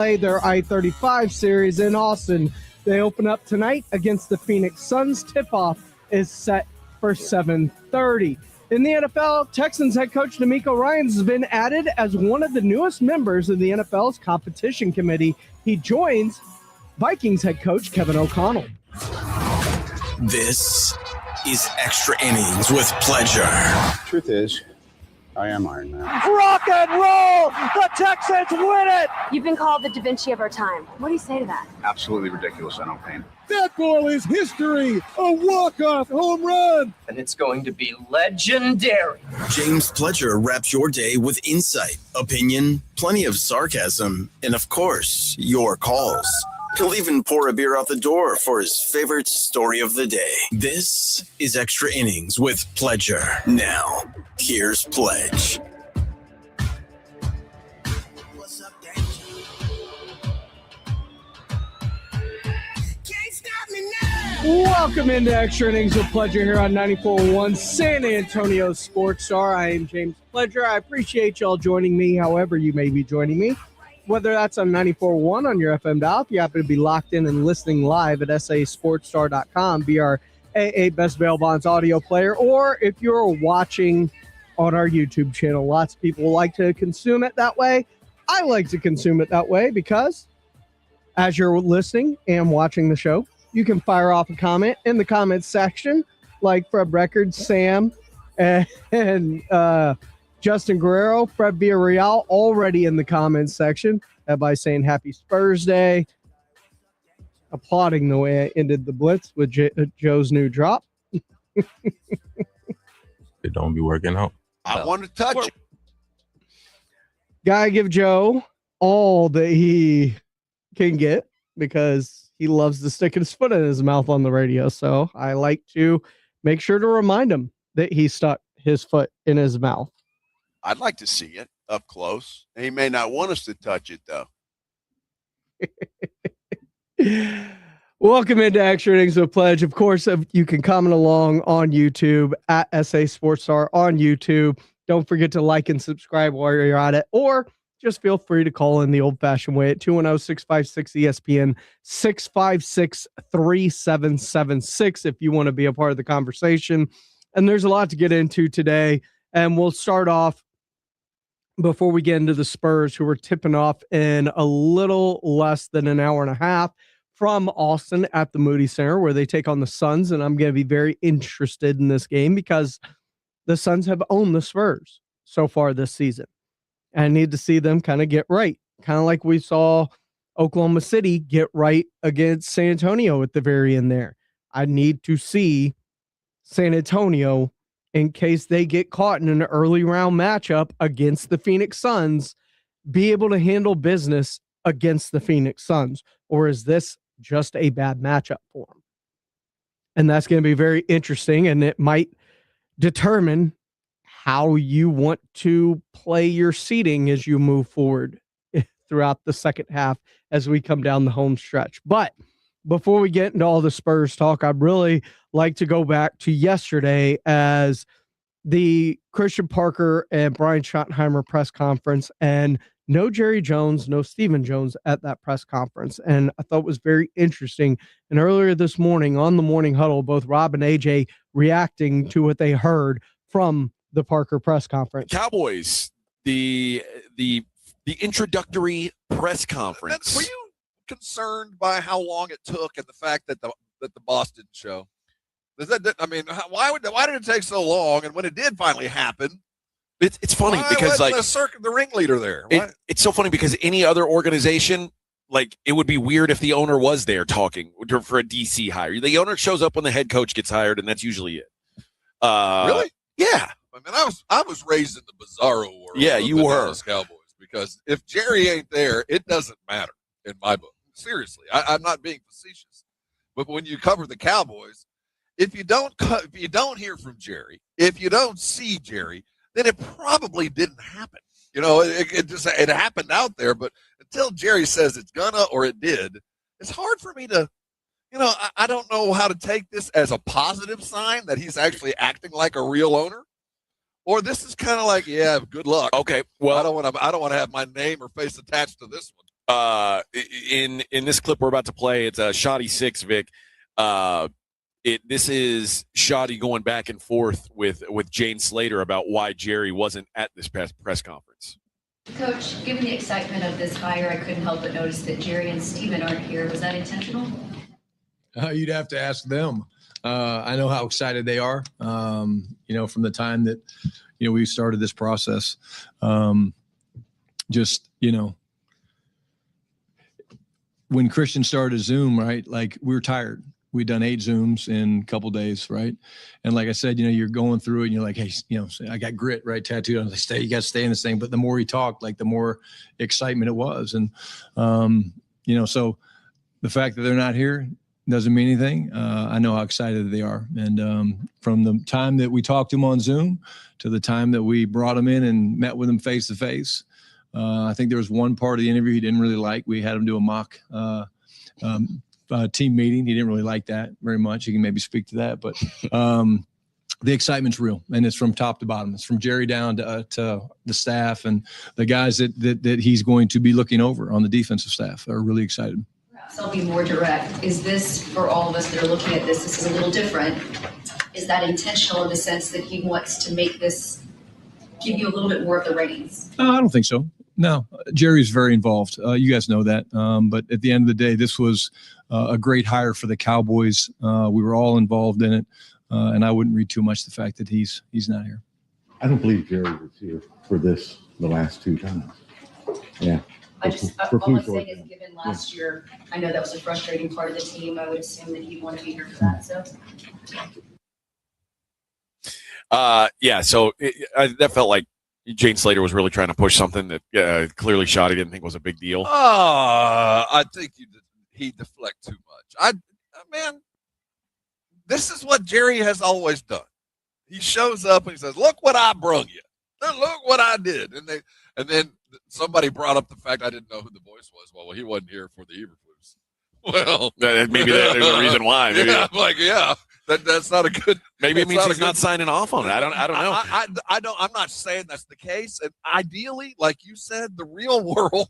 Play their I-35 series in Austin. They open up tonight against the Phoenix Suns. Tip-off is set for 7:30. In the NFL, Texans head coach DeMeco Ryans has been added as one of the newest members of the NFL's competition committee. He joins Vikings head coach Kevin O'Connell. This is Extra Innings with Pleasure. Truth is, I am Iron Man. Rock and roll! The Texans win it! You've been called the Da Vinci of our time. What do you say to that? Absolutely ridiculous. I don't paint. That ball is history. A walk-off home run. And it's going to be legendary. James Pledger wraps your day with insight, opinion, plenty of sarcasm, and of course, your calls. He'll even pour a beer out the door for his favorite story of the day. This is Extra Innings with Pledger. Now, here's Pledge. What's up, Danger? Can't stop me now. Welcome into Extra Innings with Pledger here on 94.1 San Antonio Sports Star. I am James Pledger. I appreciate y'all joining me, however you may be joining me. Whether that's on 94.1 on your FM dial, if you happen to be locked in and listening live at sasportstar.com, be our AA Best Bail Bonds audio player, or if you're watching on our YouTube channel. Lots of people like to consume it that way. I like to consume it that way because as you're listening and watching the show, you can fire off a comment in the comments section, like Fred Records, Sam, and Justin Guerrero, Fred Villarreal, already in the comments section by saying Happy Spurs Day, applauding the way I ended the Blitz with Joe's new drop. It don't be working out. I want to touch it. Gotta give Joe all that he can get because he loves to stick his foot in his mouth on the radio. So I like to make sure to remind him that he stuck his foot in his mouth. I'd like to see it up close. He may not want us to touch it, though. Welcome into Extra Innings with Pledge. Of course, you can comment along on YouTube at SA Sports Star on YouTube. Don't forget to like and subscribe while you're at it, or just feel free to call in the old-fashioned way at 210-656-ESPN, 656-3776 if you want to be a part of the conversation. And there's a lot to get into today, and we'll start off before we get into the Spurs, who are tipping off in a little less than an hour and a half from Austin at the Moody Center, where they take on the Suns. And I'm going to be very interested in this game because the Suns have owned the Spurs so far this season. And I need to see them kind of get right, kind of like we saw Oklahoma City get right against San Antonio at the very end there. I need to see San Antonio, in case they get caught in an early round matchup against the Phoenix Suns, be able to handle business against the Phoenix Suns? Or is this just a bad matchup for them? And that's going to be very interesting, and it might determine how you want to play your seeding as you move forward throughout the second half as we come down the home stretch. But before we get into all the Spurs talk, I'd really like to go back to yesterday as the Christian Parker and Brian Schottenheimer press conference, and no Jerry Jones, no Stephen Jones at that press conference. And I thought it was very interesting. And earlier this morning on the Morning Huddle, both Rob and AJ reacting to what they heard from the Parker press conference. Cowboys, the introductory press conference. Were you concerned by how long it took and the fact that the boss didn't show? Why did it take so long? And when it did finally happen, it's funny because the ringleader there. It's so funny because any other organization, like, it would be weird if the owner was there talking for a DC hire. The owner shows up when the head coach gets hired, and that's usually it. Really? Yeah. I was raised in the bizarro world. Yeah, you were. Dallas Cowboys, because if Jerry ain't there, it doesn't matter in my book. Seriously, I'm not being facetious, but when you cover the Cowboys, if you don't hear from Jerry, if you don't see Jerry, then it probably didn't happen. You know, it happened out there, but until Jerry says it's gonna or it did, it's hard for me to, I don't know how to take this as a positive sign that he's actually acting like a real owner, or this is kind of like, yeah, good luck. Okay, well, I don't want to have my name or face attached to this one. In this clip we're about to play, it's a Shoddy 6, Vic. This is Shoddy going back and forth with Jane Slater about why Jerry wasn't at this press conference. Coach, given the excitement of this hire, I couldn't help but notice that Jerry and Steven aren't here. Was that intentional? You'd have to ask them. I know how excited they are, from the time that, we started this process. When Christian started Zoom, right, like we were tired. We'd done 8 Zooms in a couple days, right? And like I said, you're going through it and you're like, hey, I got grit, right, tattooed on. You got to stay in this thing. But the more he talked, like the more excitement it was. And, so the fact that they're not here doesn't mean anything. I know how excited they are. And from the time that we talked to them on Zoom to the time that we brought them in and met with them face to face, I think there was one part of the interview he didn't really like. We had him do a mock team meeting. He didn't really like that very much. He can maybe speak to that, but the excitement's real, and it's from top to bottom. It's from Jerry down to the staff, and the guys that he's going to be looking over on the defensive staff are really excited. Perhaps I'll be more direct. Is this, for all of us that are looking at this is a little different. Is that intentional in the sense that he wants to make this, give you a little bit more of the reins? I don't think so. No, Jerry's very involved. You guys know that. But at the end of the day, this was a great hire for the Cowboys. We were all involved in it. And I wouldn't read too much the fact that he's not here. I don't believe Jerry was here for this the last 2 times. Yeah. All I'm saying is, given last year, I know that was a frustrating part of the team. I would assume that he'd want to be here for that. So. So that felt like Jane Slater was really trying to push something that clearly Shoddy didn't think was a big deal. I think he deflect too much. Man, this is what Jerry has always done. He shows up and he says, "Look what I brung you. Look what I did." And then somebody brought up the fact I didn't know who the voice was. Well, he wasn't here for the Eberflus. Well, maybe there's a reason why. Maybe. Yeah, I'm like, that's not a good. Maybe it means he's not signing off on it. I don't know. I'm not saying that's the case. And ideally, like you said, the real world,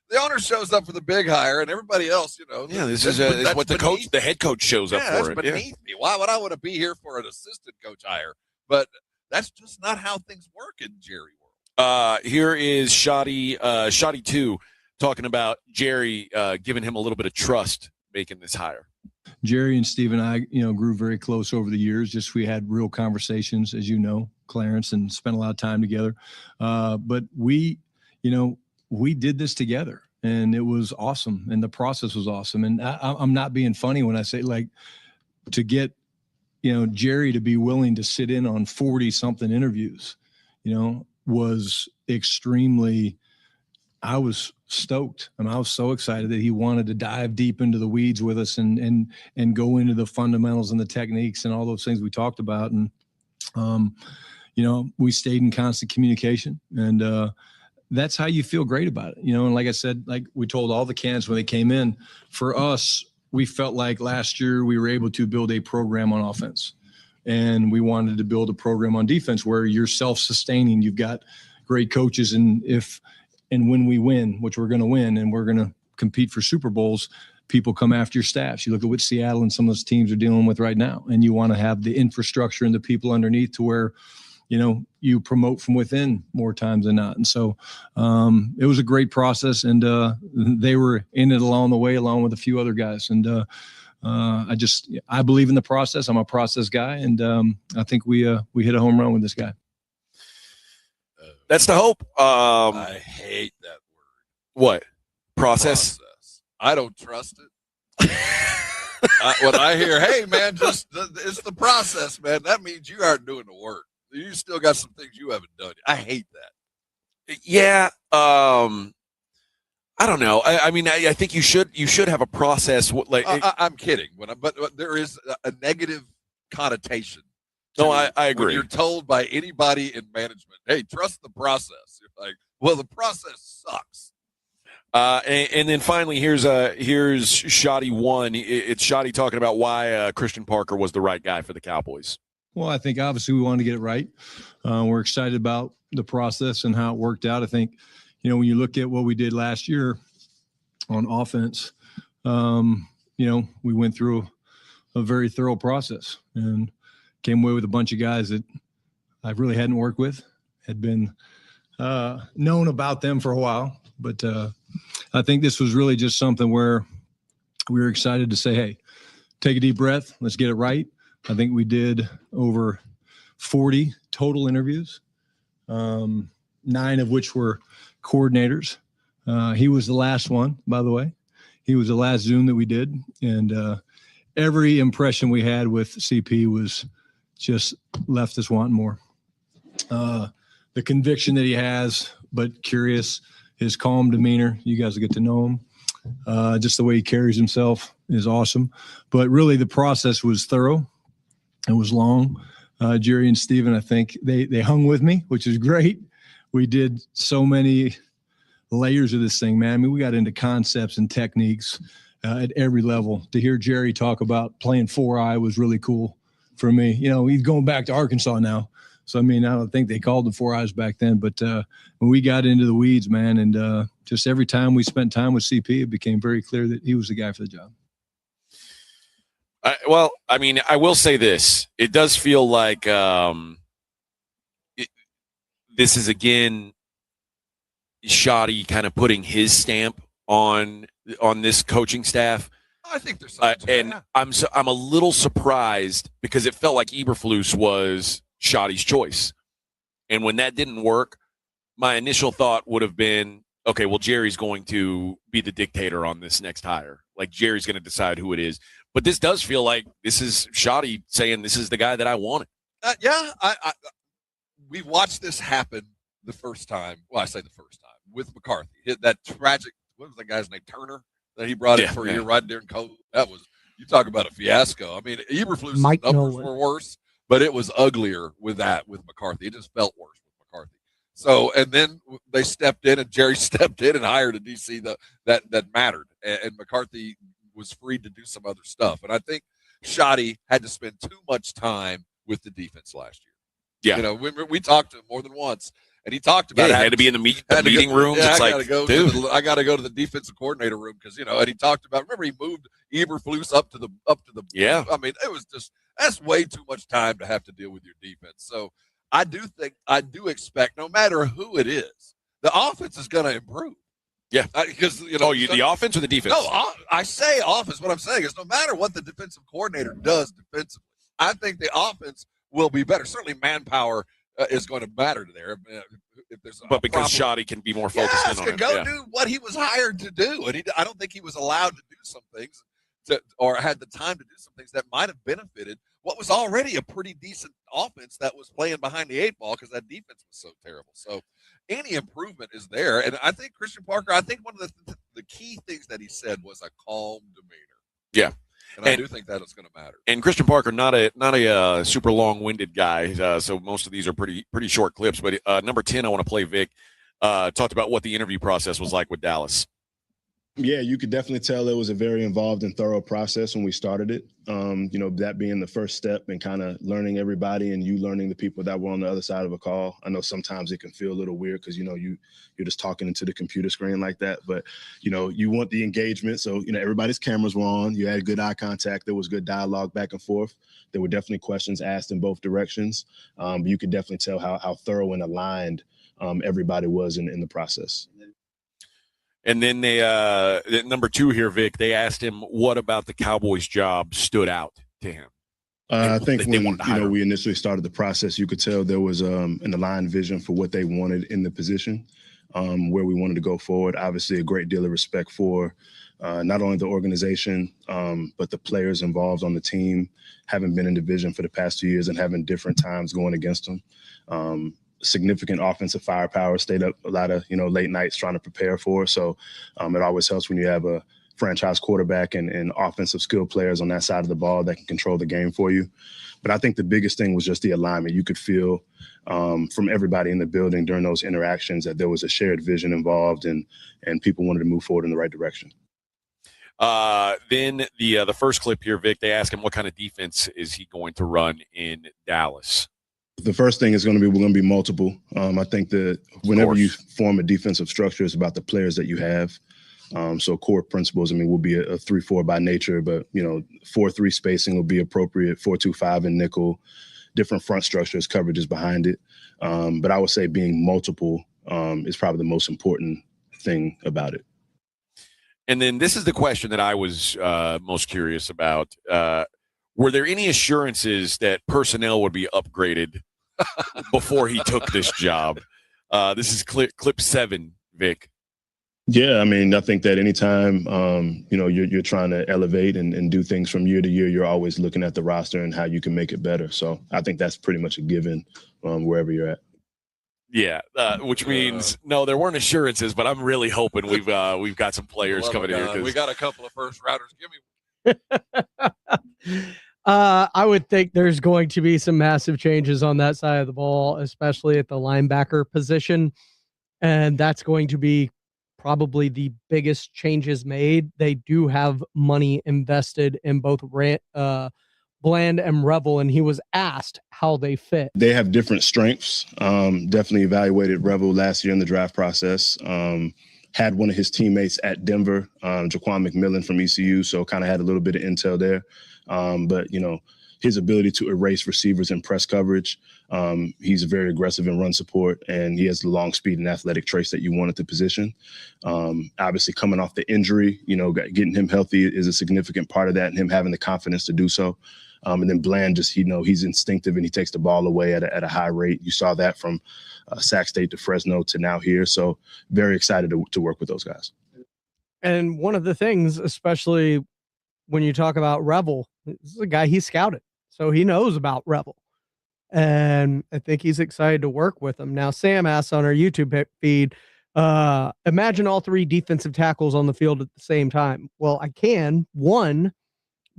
the owner shows up for the big hire, and everybody else, this is what the head coach shows up for. That's beneath me. Why would I want to be here for an assistant coach hire? But that's just not how things work in Jerry world. Here is Shoddy 2 talking about Jerry giving him a little bit of trust making this hire. Jerry and Steve and I, grew very close over the years. Just we had real conversations, as you know, Clarence, and spent a lot of time together. But we did this together, and it was awesome, and the process was awesome. And I'm not being funny when I say, like, to get, Jerry to be willing to sit in on 40-something interviews, was extremely. I was stoked. I was so excited that he wanted to dive deep into the weeds with us and go into the fundamentals and the techniques and all those things we talked about. And, we stayed in constant communication, and that's how you feel great about it. And like I said, like we told all the cans when they came in, for us, we felt like last year we were able to build a program on offense, and we wanted to build a program on defense where you're self-sustaining. You've got great coaches. And when we win, which we're going to win, and we're going to compete for Super Bowls, people come after your staffs. You look at what Seattle and some of those teams are dealing with right now, and you want to have the infrastructure and the people underneath to where, you promote from within more times than not. And so it was a great process, and they were in it along the way, along with a few other guys. And I believe in the process. I'm a process guy, and I think we hit a home run with this guy. That's the hope. I hate that word. What? Process? I don't trust it. When I hear, "Hey, man, it's the process, man," that means you aren't doing the work. You still got some things you haven't done. I hate that. Yeah. I don't know. I think you should have a process. I'm kidding. But there is a negative connotation. No, I agree. When you're told by anybody in management, "Hey, trust the process." You're like, well, the process sucks. And then finally, here's Shoddy 1. It's Shoddy talking about why Christian Parker was the right guy for the Cowboys. Well, I think obviously we wanted to get it right. We're excited about the process and how it worked out. I think, when you look at what we did last year, on offense, we went through a very thorough process and came away with a bunch of guys that I really hadn't worked with, had been known about them for a while. But I think this was really just something where we were excited to say, hey, take a deep breath. Let's get it right. I think we did over 40 total interviews, 9 of which were coordinators. He was the last one, by the way. He was the last Zoom that we did. And every impression we had with CP was just left us wanting more. The conviction that he has, but curious, his calm demeanor. You guys will get to know him. Just the way he carries himself is awesome. But really the process was thorough. It was long. Jerry and Steven, I think they hung with me, which is great. We did so many layers of this thing, man. I mean, we got into concepts and techniques at every level. To hear Jerry talk about playing 4-eye was really cool for me. He's going back to Arkansas now. So, I mean, I don't think they called the 4 eyes back then, but when we got into the weeds, man, and just every time we spent time with CP, it became very clear that he was the guy for the job. I will say this. It does feel like this is, again, Shoddy kind of putting his stamp on this coaching staff. I think there's something to and that. I'm a little surprised because it felt like Eberflus was Shoddy's choice. And when that didn't work, my initial thought would have been, okay, well, Jerry's going to be the dictator on this next hire. Like, Jerry's going to decide who it is. But this does feel like this is Shoddy saying this is the guy that I wanted. We watched this happen the first time. Well, I say the first time with McCarthy. That tragic, what was the guy's name? Turner, that he brought in for a year right during COVID. That was, you talk about a fiasco. I mean, Eberflus' numbers were worse, but it was uglier with McCarthy. It just felt worse with McCarthy. So, and then they stepped in, and Jerry stepped in and hired a DC that mattered, and McCarthy was free to do some other stuff. And I think Shoddy had to spend too much time with the defense last year. Yeah, we talked to him more than once, and he talked about he had to be in the meeting room. Yeah, it's I got to go to the defensive coordinator room because and he talked about. Remember, he moved Eberflus up to the. Yeah, I mean, it was just that's way too much time to have to deal with your defense. So I do expect, no matter who it is, the offense is going to improve. Yeah, because the offense or the defense? No, I say offense. What I'm saying is, no matter what the defensive coordinator does defensively, I think the offense will be better. Certainly, manpower is going to matter there. If there's because Shoddy can be more focused on it. Do what he was hired to do, and I don't think he was allowed to do some things or had the time to do some things that might have benefited what was already a pretty decent offense that was playing behind the 8 ball because that defense was so terrible. So any improvement is there. And I think Christian Parker, I think one of the key things that he said was a calm demeanor. Yeah. And I do think that is going to matter. And Christian Parker, not a super long-winded guy, so most of these are pretty short clips. But number 10, I want to play Vic, talked about what the interview process was like with Dallas. Yeah, you could definitely tell it was a very involved and thorough process when we started it. That being the first step and kind of learning everybody and you learning the people that were on the other side of a call. I know sometimes it can feel a little weird because, you're just talking into the computer screen like that. But, you want the engagement. So, everybody's cameras were on. You had good eye contact. There was good dialogue back and forth. There were definitely questions asked in both directions. But you could definitely tell how thorough and aligned everybody was in the process. And then they, number 2 here, Vic, they asked him what about the Cowboys job stood out to him. I think when we initially started the process, you could tell there was an aligned vision for what they wanted in the position, where we wanted to go forward. Obviously, a great deal of respect for not only the organization, but the players involved on the team, having been in division for the past 2 years and having different times going against them. Significant offensive firepower, stayed up a lot of late nights trying to prepare for. So it always helps when you have a franchise quarterback and offensive skill players on that side of the ball that can control the game for you. But I think the biggest thing was just the alignment. You could feel from everybody in the building during those interactions that there was a shared vision involved and people wanted to move forward in the right direction. Then the first clip here, Vic, they ask him what kind of defense is he going to run in Dallas. The first thing is we're going to be multiple. I think that whenever you form a defensive structure, it's about the players that you have. So core principles, will be a 3-4 by nature, but 4-3 spacing will be appropriate, 4-2-5 in nickel, different front structures, coverages behind it. But I would say being multiple is probably the most important thing about it. And then this is the question that I was most curious about. Were there any assurances that personnel would be upgraded before he took this job? This is clip 7, Vic. Yeah, I think that anytime, you're trying to elevate and do things from year to year, you're always looking at the roster and how you can make it better. So I think that's pretty much a given wherever you're at. Yeah, which means no, there weren't assurances, but I'm really hoping we've got some players coming in here. We got a couple of first rounders. Give me. I would think there's going to be some massive changes on that side of the ball, especially at the linebacker position, and that's going to be probably the biggest changes made. They do have money invested in both Bland and Revel, and he was asked how they fit. They have different strengths. Definitely evaluated Revel last year in the draft process. Had one of his teammates at Denver, Jaquan McMillan from ECU, so kind of had a little bit of intel there. But, his ability to erase receivers in press coverage, he's very aggressive in run support, and he has the long speed and athletic traits that you want at the position. Obviously, coming off the injury, getting him healthy is a significant part of that, and him having the confidence to do so. And then Bland just, he's instinctive and he takes the ball away at a high rate. You saw that from Sac State to Fresno to now here. So very excited to work with those guys. And one of the things, especially when you talk about Revel, this is a guy he scouted. So he knows about Revel. And I think he's excited to work with him. Now, Sam asks on our YouTube feed, imagine all 3 defensive tackles on the field at the same time. Well, I can. One,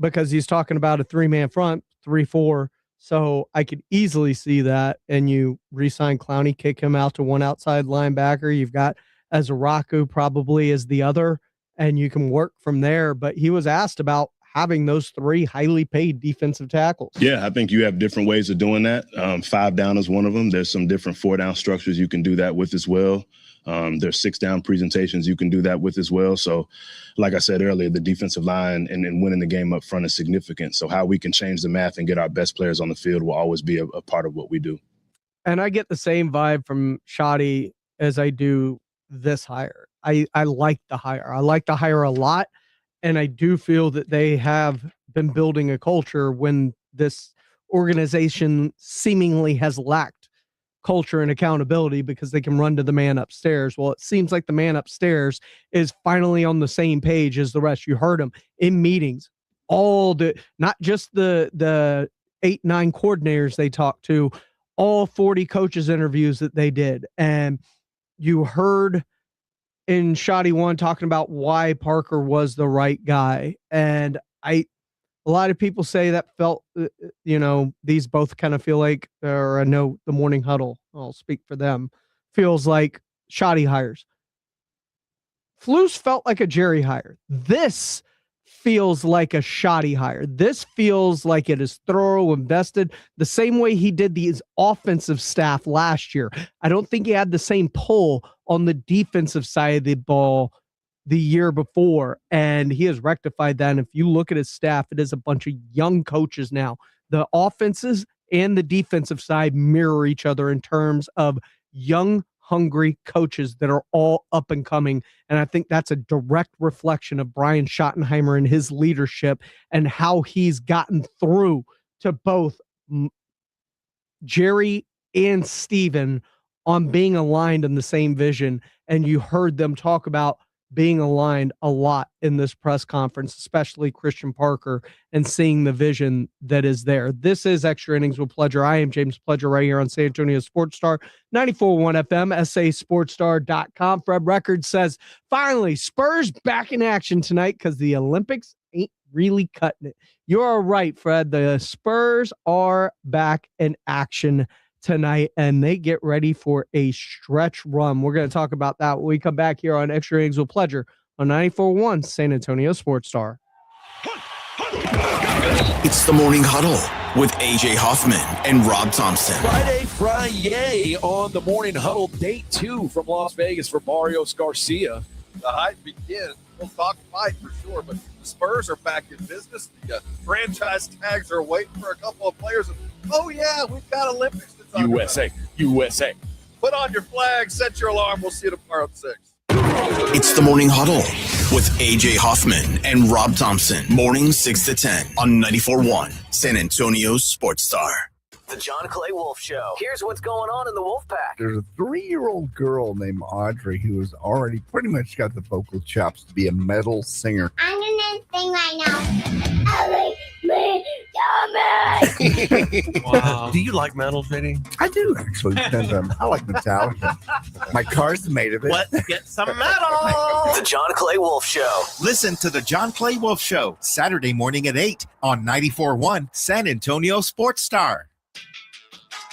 because he's talking about a 3-man front, 3-4. So I could easily see that. And you re-sign Clowney, kick him out to one outside linebacker. You've got Azaraku probably as the other, and you can work from there. But he was asked about having those 3 highly paid defensive tackles. Yeah, I think you have different ways of doing that. 5 down is one of them. There's some different 4-down structures you can do that with as well. There's 6-down presentations you can do that with as well. So like I said earlier, the defensive line and winning the game up front is significant. So how we can change the math and get our best players on the field will always be a part of what we do. And I get the same vibe from Shoddy as I do this hire. I like the hire. I like the hire a lot. And I do feel that they have been building a culture when this organization seemingly has lacked culture and accountability because they can run to the man upstairs. Well, it seems like the man upstairs is finally on the same page as the rest. You heard him in meetings, not just the 8-9 coordinators they talked to, all 40 coaches interviews that they did. And you heard in Shoddy 1 talking about why Parker was the right guy. And a lot of people say that felt, these both kind of feel like, or I know the morning huddle, I'll speak for them, feels like Shoddy hires. Flus felt like a Jerry hire. This feels like a Shoddy hire. This feels like it is thorough, invested, the same way he did these offensive staff last year. I don't think he had the same pull on the defensive side of the ball the year before, and he has rectified that. And if you look at his staff, it is a bunch of young coaches now. The offenses and the defensive side mirror each other in terms of young, hungry coaches that are all up and coming. And I think that's a direct reflection of Brian Schottenheimer and his leadership and how he's gotten through to both Jerry and Steven on being aligned in the same vision. And you heard them talk about being aligned a lot in this press conference, especially Christian Parker, and seeing the vision that is there. This is Extra Innings with Pledger. I am James Pledger right here on San Antonio Sports Star, 94.1 FM, sasportstar.com. Fred Records says, finally, Spurs back in action tonight because the Olympics ain't really cutting it. You're right, Fred. The Spurs are back in action tonight, and they get ready for a stretch run. We're going to talk about that when we come back here on Extra Innings with Pledger on 94.1 San Antonio Sports Star. It's the Morning Huddle with AJ Hoffman and Rob Thompson. Friday on the Morning Huddle, day 2 from Las Vegas for Barrios Garcia. the hype begins. We'll talk fight for sure, but the Spurs are back in business. The franchise tags are waiting for a couple of players. Oh, yeah, we've got Olympics to talk USA, about. USA. Put on your flag, set your alarm. We'll see you tomorrow at 6. It's the Morning Huddle with AJ Hoffman and Rob Thompson. Morning 6 to 10 on 94.1 San Antonio's Sports Star. The John Clay Wolf Show. Here's what's going on in the Wolf Pack. There's a 3-year-old girl named Audrey who has already pretty much got the vocal chops to be a metal singer. I'm gonna sing right now. Wow. Do you like metal, JD? I do, actually. Because, I like Metallica. My car's made of it. Let's get some metal. The John Clay Wolf Show. Listen to the John Clay Wolf Show, Saturday morning at 8 on 94.1 San Antonio Sports Star.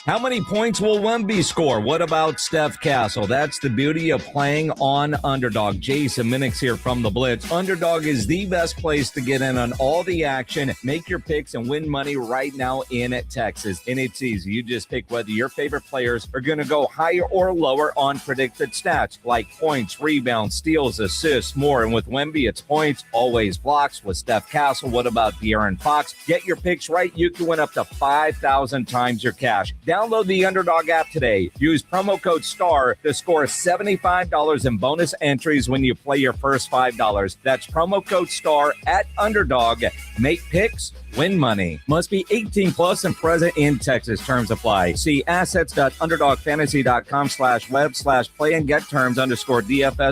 How many points will Wemby score? What about Steph Castle? That's the beauty of playing on Underdog. Jason Minix here from the Blitz. Underdog is the best place to get in on all the action. Make your picks and win money right now in Texas. And it's easy. You just pick whether your favorite players are going to go higher or lower on predicted stats like points, rebounds, steals, assists, more. And with Wemby, it's points, always blocks. With Steph Castle, what about De'Aaron Fox? Get your picks right. You can win up to 5,000 times your cash. Download the Underdog app today. Use promo code STAR to score $75 in bonus entries when you play your first $5. That's promo code STAR at Underdog. Make picks, win money. Must be 18 plus and present in Texas. Terms apply. See assets.underdogfantasy.com/web/play and get terms _DFS_.html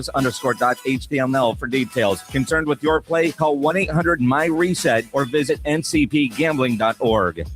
for details. Concerned with your play? Call 1-800-MY-RESET or visit ncpgambling.org.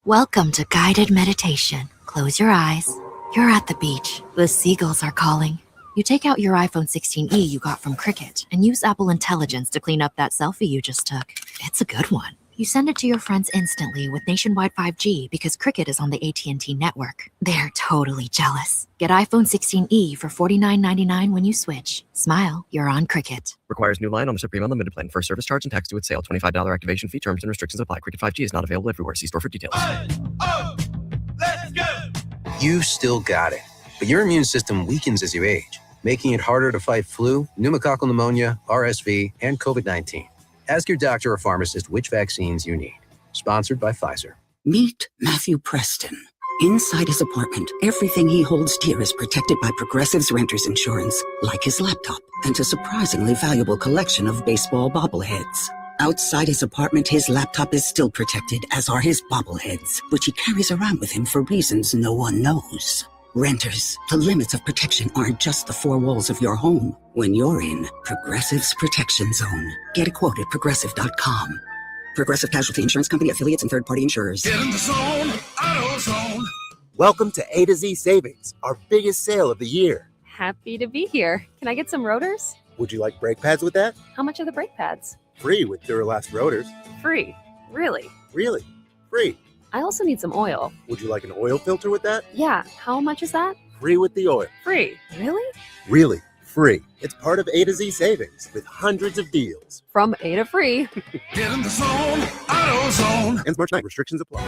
Welcome to guided meditation. Close your eyes. You're at the beach. The seagulls are calling. You take out your iPhone 16e you got from Cricket and use Apple Intelligence to clean up that selfie you just took. It's a good one. You send it to your friends instantly with nationwide 5G because Cricket is on the AT&T network. They're totally jealous. Get iPhone 16e for $49.99 when you switch. Smile, you're on Cricket. Requires new line on the Supreme Unlimited plan. First service charge and tax due at sale. $25 activation fee. Terms and restrictions apply. Cricket 5G is not available everywhere. See store for details. Let's go. You still got it, but your immune system weakens as you age, making it harder to fight flu, pneumococcal pneumonia, RSV, and COVID-19. Ask your doctor or pharmacist which vaccines you need. Sponsored by Pfizer. Meet Matthew Preston. Inside his apartment, everything he holds dear is protected by Progressive's Renter's Insurance, like his laptop and a surprisingly valuable collection of baseball bobbleheads. Outside his apartment, his laptop is still protected, as are his bobbleheads, which he carries around with him for reasons no one knows. Renters, the limits of protection aren't just the four walls of your home. When you're in Progressive's Protection Zone, get a quote at Progressive.com. Progressive Casualty Insurance Company, affiliates, and third-party insurers. Get in the zone, AutoZone. Welcome to A to Z Savings, our biggest sale of the year. Happy to be here. Can I get some rotors? Would you like brake pads with that? How much are the brake pads? Free with Duralast rotors. Free. Really? Really? Free. I also need some oil. Would you like an oil filter with that? Yeah. How much is that? Free with the oil. Free. Really? Really. Free. It's part of A to Z Savings with hundreds of deals. From A to free. Get in the zone, AutoZone. Ends March 9th. Restrictions apply.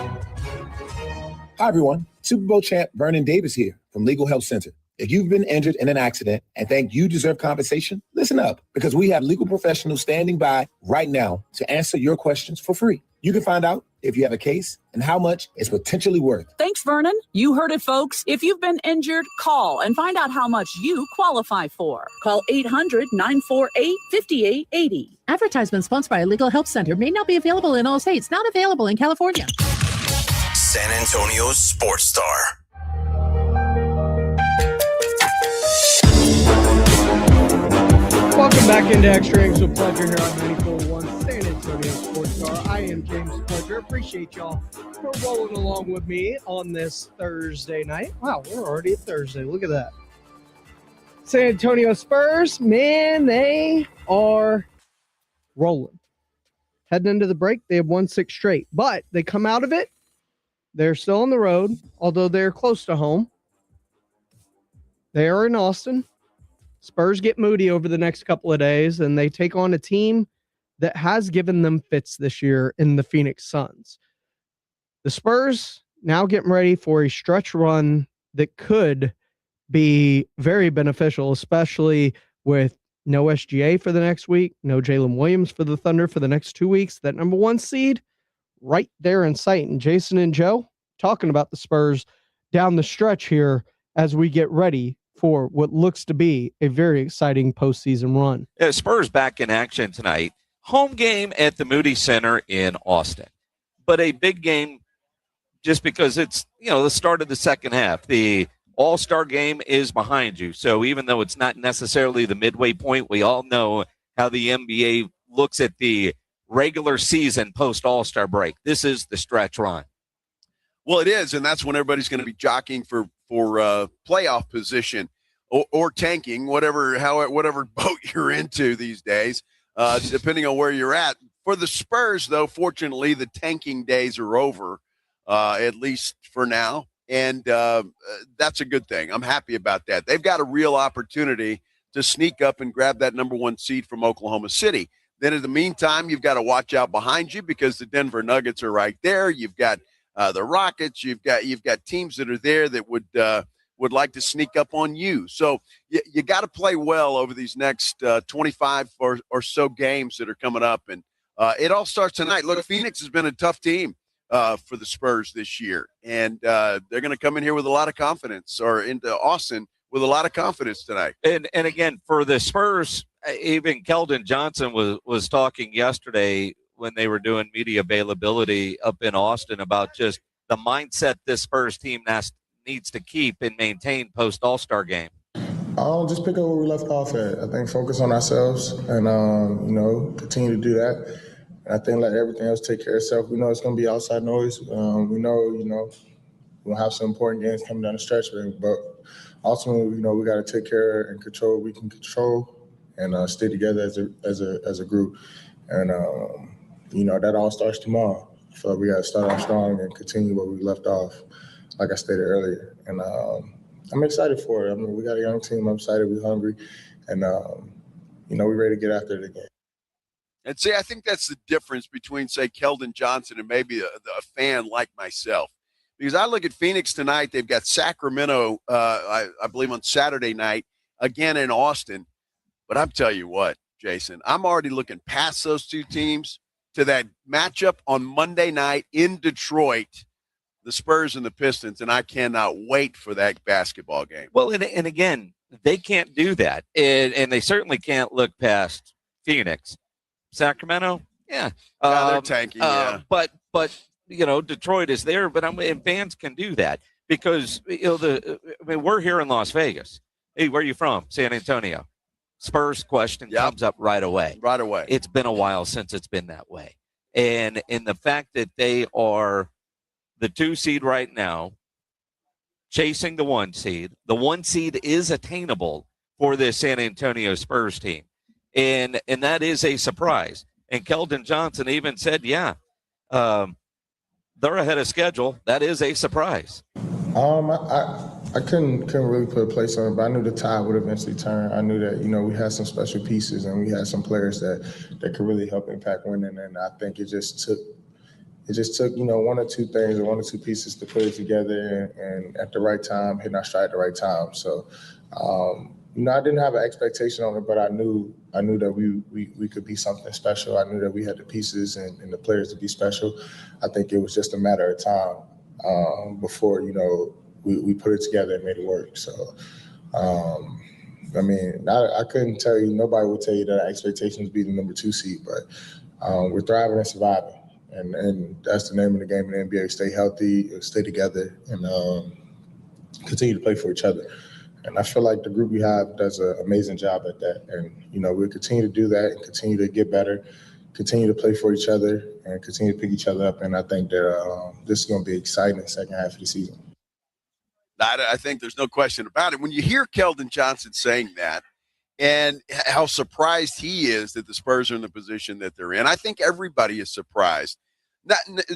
Hi, everyone. Super Bowl champ Vernon Davis here from Legal Help Center. If you've been injured in an accident and think you deserve compensation, listen up, because we have legal professionals standing by right now to answer your questions for free. You can find out if you have a case and how much it's potentially worth. Thanks, Vernon. You heard it, folks. If you've been injured, call and find out how much you qualify for. Call 800-948-5880. Advertisement sponsored by Legal Help Center. May not be available in all states. Not available in California. San Antonio's Sports Star. Welcome back into Extra Innings with Pleasure here on 94.1 San Antonio Sports Star. I am James Pleasure. Appreciate y'all for rolling along with me on this Thursday night. Wow, we're already at Thursday. Look at that. San Antonio Spurs, man, they are rolling. Heading into the break, they have won 6 straight, but they come out of it. They're still on the road, although they're close to home. They are in Austin. Spurs get moody over the next couple of days, and they take on a team that has given them fits this year in the Phoenix Suns. The Spurs now getting ready for a stretch run that could be very beneficial, especially with no SGA for the next week, no Jalen Williams for the Thunder for the next 2 weeks. That number 1 seed right there in sight. And Jason and Joe talking about the Spurs down the stretch here as we get ready for what looks to be a very exciting postseason run. Yeah, Spurs back in action tonight. Home game at the Moody Center in Austin, but a big game just because it's, the start of the second half. The All-Star game is behind you. So even though it's not necessarily the midway point, we all know how the NBA looks at the regular season post All-Star break. This is the stretch run. Well, it is, and that's when everybody's going to be jockeying for playoff position or tanking, whatever boat you're into these days, depending on where you're at. For the Spurs, though, fortunately, the tanking days are over, at least for now, and that's a good thing. I'm happy about that. They've got a real opportunity to sneak up and grab that number 1 seed from Oklahoma City. Then in the meantime, you've got to watch out behind you because the Denver Nuggets are right there. You've got the Rockets. You've got teams that are there that would like to sneak up on you. So you got to play well over these next 25 or so games that are coming up. And it all starts tonight. Look, Phoenix has been a tough team for the Spurs this year. And they're going to come in here with a lot of confidence, or into Austin with a lot of confidence tonight. And again, for the Spurs, even Keldon Johnson was talking yesterday when they were doing media availability up in Austin about just the mindset this Spurs team needs to keep and maintain post All-Star game. I'll just pick up where we left off at. I think focus on ourselves and, continue to do that. And I think let everything else take care of itself. We know it's going to be outside noise. We know, we'll have some important games coming down the stretch, but ultimately, we got to take care and control what we can control and stay together as a group. And, that all starts tomorrow. I feel like we got to start off strong and continue where we left off, like I stated earlier. And I'm excited for it. I mean, we got a young team. I'm excited. We're hungry. And, we're ready to get after it again. And see, I think that's the difference between, say, Keldon Johnson and maybe a fan like myself. Because I look at Phoenix tonight. They've got Sacramento, I believe, on Saturday night, again in Austin. But I'm telling you what, Jason, I'm already looking past those two teams to that matchup on Monday night in Detroit, the Spurs and the Pistons, and I cannot wait for that basketball game. Well, and again, they can't do that, and they certainly can't look past Phoenix. Sacramento, yeah. They're tanking, yeah. But Detroit is there, and fans can do that because, we're here in Las Vegas. Hey, where are you from? San Antonio. Spurs question comes up right away. Right away. It's been a while since it's been that way. And in the fact that they are the 2 seed right now, chasing the 1 seed, the 1 seed is attainable for this San Antonio Spurs team. And that is a surprise. And Keldon Johnson even said, they're ahead of schedule. That is a surprise. I couldn't really put a place on it, but I knew the tide would eventually turn. I knew that, we had some special pieces and we had some players that could really help impact winning. And I think it just took, 1 or 2 things or 1 or 2 pieces to put it together and at the right time, hitting our stride at the right time. So, I didn't have an expectation on it, but I knew that we could be something special. I knew that we had the pieces and the players to be special. I think it was just a matter of time before, we put it together and made it work. So, I couldn't tell you, nobody would tell you that our expectation was be the number 2 seed, but we're thriving and surviving. And that's the name of the game in the NBA. Stay healthy, stay together, and continue to play for each other. And I feel like the group we have does an amazing job at that. And, we'll continue to do that and continue to get better, continue to play for each other, and continue to pick each other up. And I think that this is going to be exciting the second half of the season. I think there's no question about it. When you hear Keldon Johnson saying that and how surprised he is that the Spurs are in the position that they're in, I think everybody is surprised.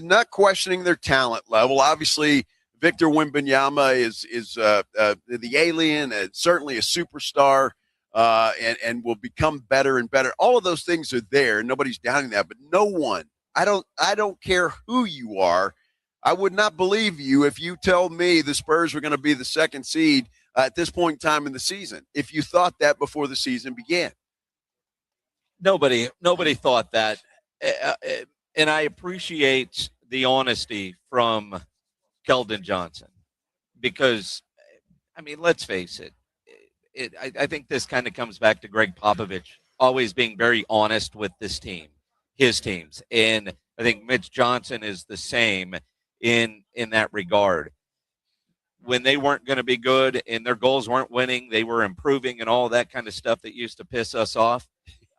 Not questioning their talent level. Obviously, Victor Wembanyama is the alien and certainly a superstar and will become better and better. All of those things are there. Nobody's doubting that, but no one. I don't care who you are. I would not believe you if you told me the Spurs were going to be the 2nd seed at this point in time in the season, if you thought that before the season began. Nobody thought that. And I appreciate the honesty from Keldon Johnson because, I mean, let's face it. I think this kind of comes back to Greg Popovich always being very honest with this team, his teams. And I think Mitch Johnson is the same in that regard. When they weren't going to be good and their goals weren't winning, they were improving and all that kind of stuff that used to piss us off.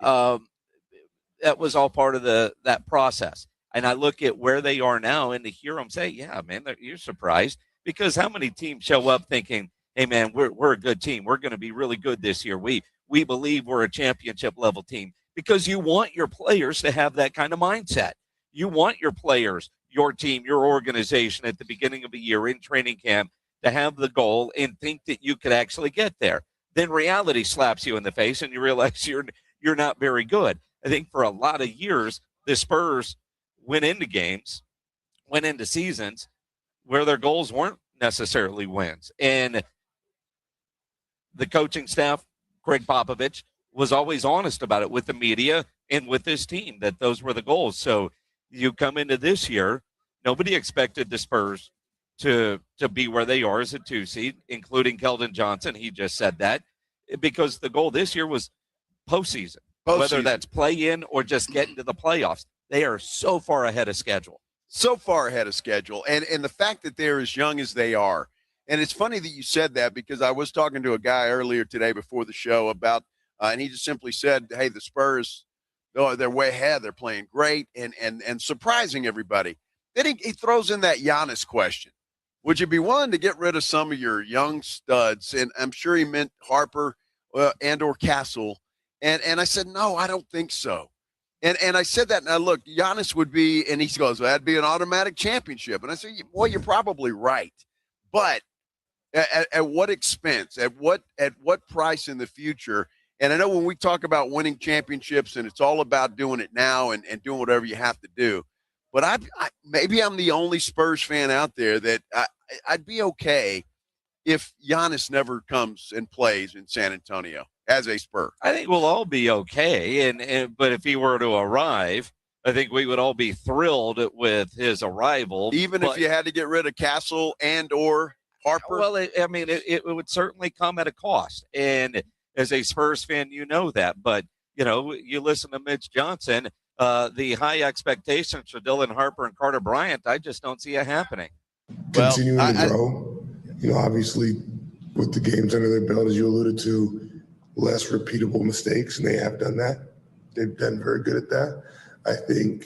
That was all part of that process. And I look at where they are now and to hear them say, yeah, man, you're surprised because how many teams show up thinking, hey, man, we're a good team. We're going to be really good this year. We believe we're a championship level team because you want your players to have that kind of mindset. You want your players, your team, your organization at the beginning of a year in training camp to have the goal and think that you could actually get there. Then reality slaps you in the face and you realize you're not very good. I think for a lot of years, the Spurs went into seasons where their goals weren't necessarily wins. And the coaching staff, Greg Popovich, was always honest about it with the media and with his team, that those were the goals. So you come into this year, nobody expected the Spurs to be where they are as a 2 seed, including Keldon Johnson. He just said that because the goal this year was postseason. Whether that's play-in or just get into the playoffs, they are so far ahead of schedule. So far ahead of schedule. And the fact that they're as young as they are. And it's funny that you said that because I was talking to a guy earlier today before the show about, and he just simply said, hey, the Spurs, they're way ahead. They're playing great and surprising everybody. Then he throws in that Giannis question. Would you be willing to get rid of some of your young studs? And I'm sure he meant Harper and or Castle. And I said, no, I don't think so. And I said that, and I looked, Giannis would be, and he goes, well, that'd be an automatic championship. And I said, boy, you're probably right. But at what expense? At what price in the future? And I know when we talk about winning championships and it's all about doing it now and doing whatever you have to do. But maybe I'm the only Spurs fan out there that I'd be okay if Giannis never comes and plays in San Antonio as a Spur. I think we'll all be okay. But if he were to arrive, I think we would all be thrilled with his arrival. Even if you had to get rid of Castle and or Harper? Well, it would certainly come at a cost. And as a Spurs fan, you know that. But, you listen to Mitch Johnson, the high expectations for Dylan Harper and Carter Bryant, I just don't see it happening. Continuing to grow. Obviously, with the games under their belt, as you alluded to, less repeatable mistakes, and they have done that. They've been very good at that. I think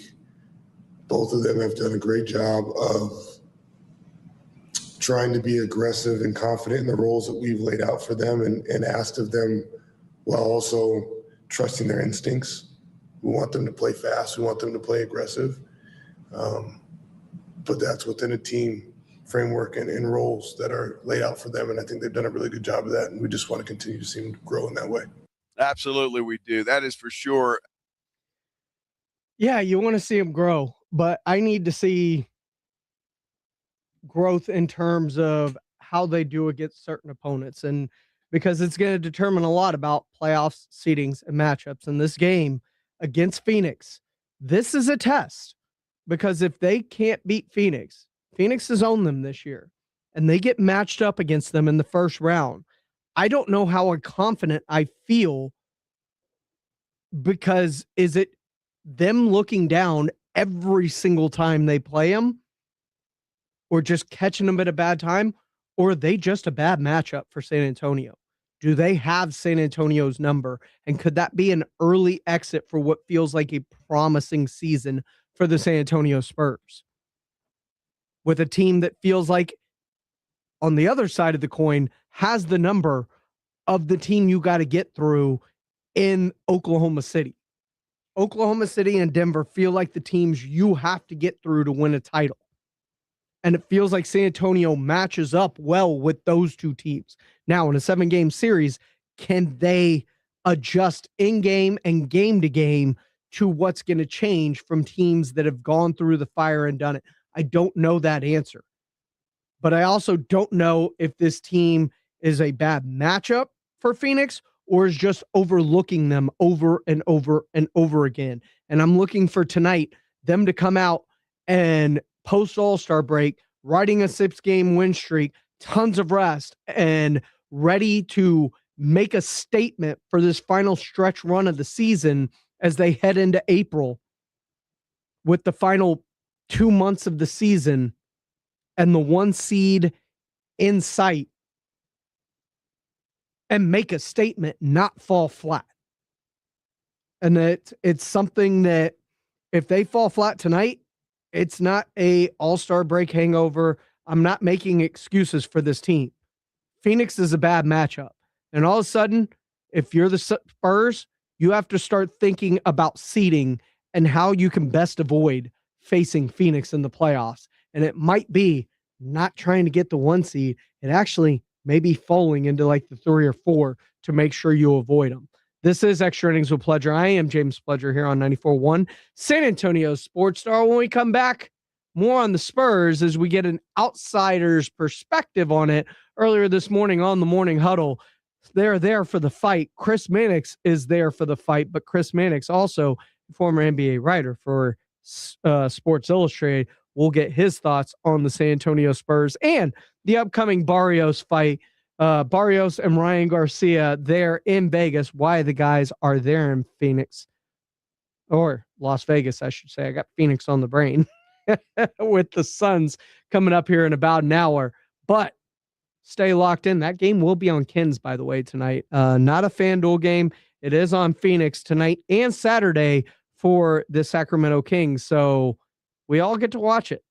both of them have done a great job of trying to be aggressive and confident in the roles that we've laid out for them and asked of them, while also trusting their instincts. We want them to play fast. We want them to play aggressive. But that's within a team framework and roles that are laid out for them. And I think they've done a really good job of that. And we just want to continue to see them grow in that way. Absolutely, we do. That is for sure. Yeah, you want to see them grow, but I need to see growth in terms of how they do against certain opponents. And because it's going to determine a lot about playoffs, seedings, and matchups. In this game against Phoenix, this is a test, because if they can't beat Phoenix has owned them this year, and they get matched up against them in the first round, I don't know how confident I feel, because is it them looking down every single time they play them, or just catching them at a bad time, or are they just a bad matchup for San Antonio? Do they have San Antonio's number? And could that be an early exit for what feels like a promising season for the San Antonio Spurs? With a team that feels like, on the other side of the coin, has the number of the team you got to get through in Oklahoma City. Oklahoma City and Denver feel like the teams you have to get through to win a title. And it feels like San Antonio matches up well with those two teams. Now, in a 7-game series, can they adjust in-game and game-to-game to what's going to change from teams that have gone through the fire and done it? I don't know that answer. But I also don't know if this team is a bad matchup for Phoenix or is just overlooking them over and over and over again. And I'm looking for tonight them to come out and post All-Star break, riding a 6-game win streak, tons of rest, and ready to make a statement for this final stretch run of the season as they head into April with the final 2 months of the season and the 1 seed in sight, and make a statement, not fall flat. And it's something that if they fall flat tonight, it's not a All-Star break hangover. I'm not making excuses for this team. Phoenix is a bad matchup. And all of a sudden, if you're the Spurs, you have to start thinking about seeding and how you can best avoid facing Phoenix in the playoffs. And it might be not trying to get the 1 seed. It actually may be falling into like the 3 or 4 to make sure you avoid them. This is Extra Innings with Pledger. I am James Pledger here on 94.1 San Antonio Sports Star. When we come back, more on the Spurs as we get an outsider's perspective on it. Earlier this morning on the Morning Huddle, they're there for the fight. Chris Mannix is there for the fight, but Chris Mannix, also former NBA writer for Sports Illustrated, will get his thoughts on the San Antonio Spurs and the upcoming Barrios fight. Barrios and Ryan Garcia there in Vegas. Why the guys are there in Phoenix or Las Vegas, I should say. I got Phoenix on the brain with the Suns coming up here in about an hour. But stay locked in. That game will be on Kins, by the way, tonight. Not a FanDuel game. It is on Phoenix tonight and Saturday for the Sacramento Kings. So we all get to watch it.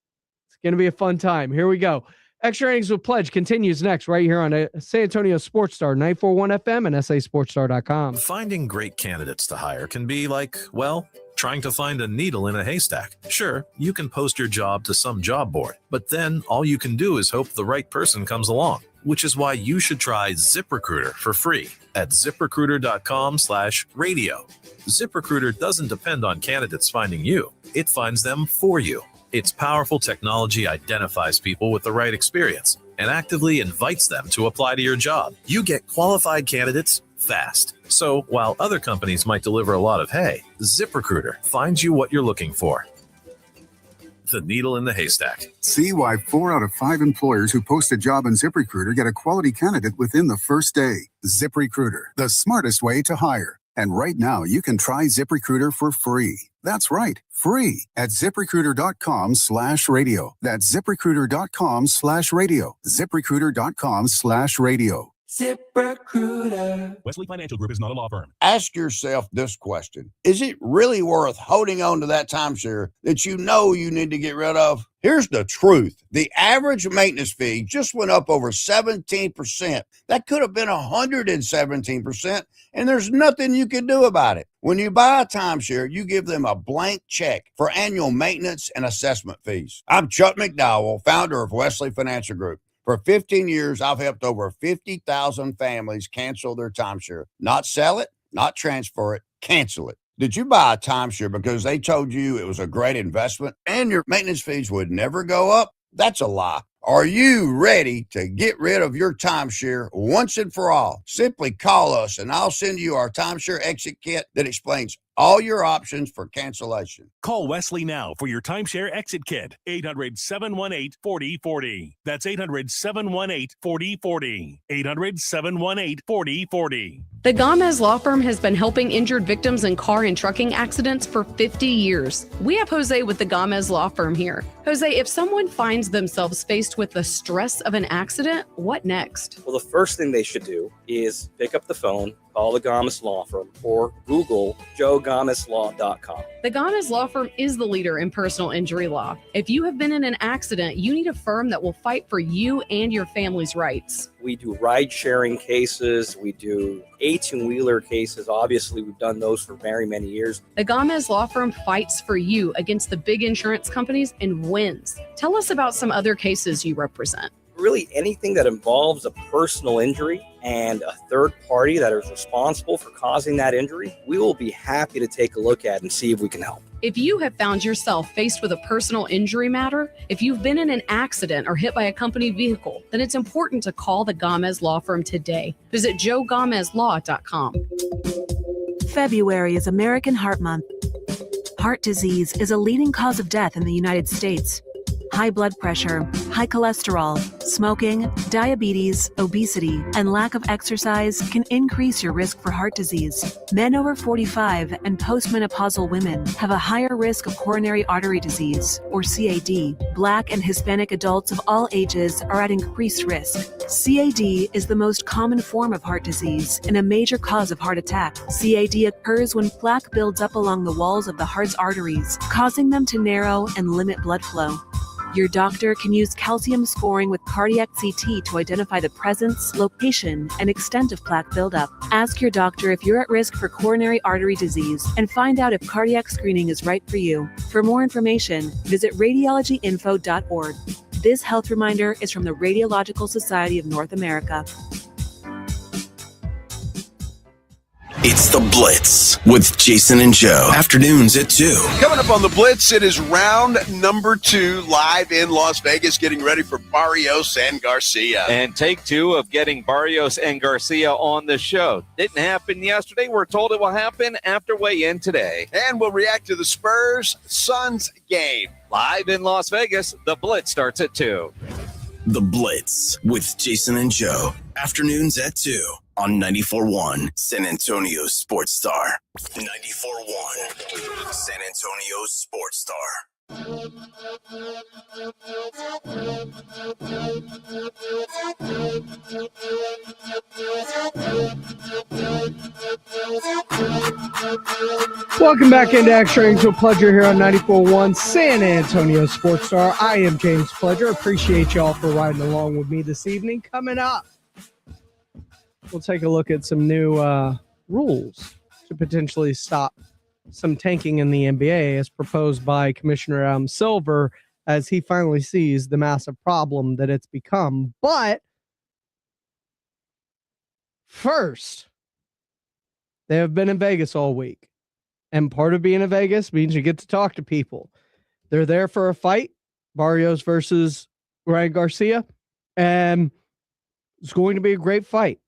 It's going to be a fun time. Here we go. Extra Innings with Pledge continues next right here on San Antonio Sports Star, 94.1 FM and sasportstar.com. Finding great candidates to hire can be like, well, trying to find a needle in a haystack. Sure, you can post your job to some job board, but then all you can do is hope the right person comes along, which is why you should try ZipRecruiter for free at ZipRecruiter.com/radio. ZipRecruiter doesn't depend on candidates finding you. It finds them for you. Its powerful technology identifies people with the right experience and actively invites them to apply to your job. You get qualified candidates fast. So while other companies might deliver a lot of hay, ZipRecruiter finds you what you're looking for. The needle in the haystack. See why 4 out of 5 employers who post a job on ZipRecruiter get a quality candidate within the first day. ZipRecruiter, the smartest way to hire. And right now, you can try ZipRecruiter for free. That's right, free at ZipRecruiter.com/radio. That's ZipRecruiter.com/radio. ZipRecruiter.com/radio. ZipRecruiter. Wesley Financial Group is not a law firm. Ask yourself this question. Is it really worth holding on to that timeshare that you know you need to get rid of? Here's the truth. The average maintenance fee just went up over 17%. That could have been 117%, and there's nothing you can do about it. When you buy a timeshare, you give them a blank check for annual maintenance and assessment fees. I'm Chuck McDowell, founder of Wesley Financial Group. For 15 years, I've helped over 50,000 families cancel their timeshare. Not sell it, not transfer it, cancel it. Did you buy a timeshare because they told you it was a great investment and your maintenance fees would never go up? That's a lie. Are you ready to get rid of your timeshare once and for all? Simply call us and I'll send you our timeshare exit kit that explains all your options for cancellation. Call Wesley now for your timeshare exit kit. 800-718-4040. That's 800-718-4040. 800-718-4040. The Gomez Law Firm has been helping injured victims in car and trucking accidents for 50 years. We have Jose with the Gomez Law Firm here. Jose, if someone finds themselves faced with the stress of an accident, what next? Well, the first thing they should do is pick up the phone, call the Gomez Law Firm, or Google JoeGomezLaw.com. The Gomez Law Firm is the leader in personal injury law. If you have been in an accident, you need a firm that will fight for you and your family's rights. We do ride-sharing cases. We do 18-wheeler cases. Obviously, we've done those for very many years. The Gomez Law Firm fights for you against the big insurance companies and wins. Tell us about some other cases you represent. Really anything that involves a personal injury and a third party that is responsible for causing that injury, we will be happy to take a look at and see if we can help. If you have found yourself faced with a personal injury matter, if you've been in an accident or hit by a company vehicle, then it's important to call the Gomez Law Firm today. Visit joegomezlaw.com. February is American Heart Month. Heart disease is a leading cause of death in the United States. High blood pressure, high cholesterol, smoking, diabetes, obesity, and lack of exercise can increase your risk for heart disease. Men over 45 and postmenopausal women have a higher risk of coronary artery disease, or CAD. Black and Hispanic adults of all ages are at increased risk. CAD is the most common form of heart disease and a major cause of heart attack. CAD occurs when plaque builds up along the walls of the heart's arteries, causing them to narrow and limit blood flow. Your doctor can use calcium scoring with cardiac CT to identify the presence, location, and extent of plaque buildup. Ask your doctor if you're at risk for coronary artery disease and find out if cardiac screening is right for you. For more information, visit radiologyinfo.org. This health reminder is from the Radiological Society of North America. It's The Blitz with Jason and Joe. Afternoons at 2. Coming up on The Blitz, it is round number 2 live in Las Vegas, getting ready for Barrios and Garcia. And take 2 of getting Barrios and Garcia on the show. Didn't happen yesterday. We're told it will happen after weigh-in today. And we'll react to the Spurs-Suns game. Live in Las Vegas, The Blitz starts at 2. The Blitz with Jason and Joe. Afternoons at 2 on 94.1 San Antonio Sports Star. 94.1 San Antonio Sports Star. Welcome back into Extra Innings with Pleasure here on 94.1 San Antonio Sports Star. I am James Pleasure. Appreciate y'all for riding along with me this evening. Coming up, we'll take a look at some new rules to potentially stop some tanking in the NBA as proposed by Commissioner Adam Silver as he finally sees the massive problem that it's become. But first, they have been in Vegas all week. And part of being in Vegas means you get to talk to people. They're there for a fight, Barrios versus Ryan Garcia, and it's going to be a great fight.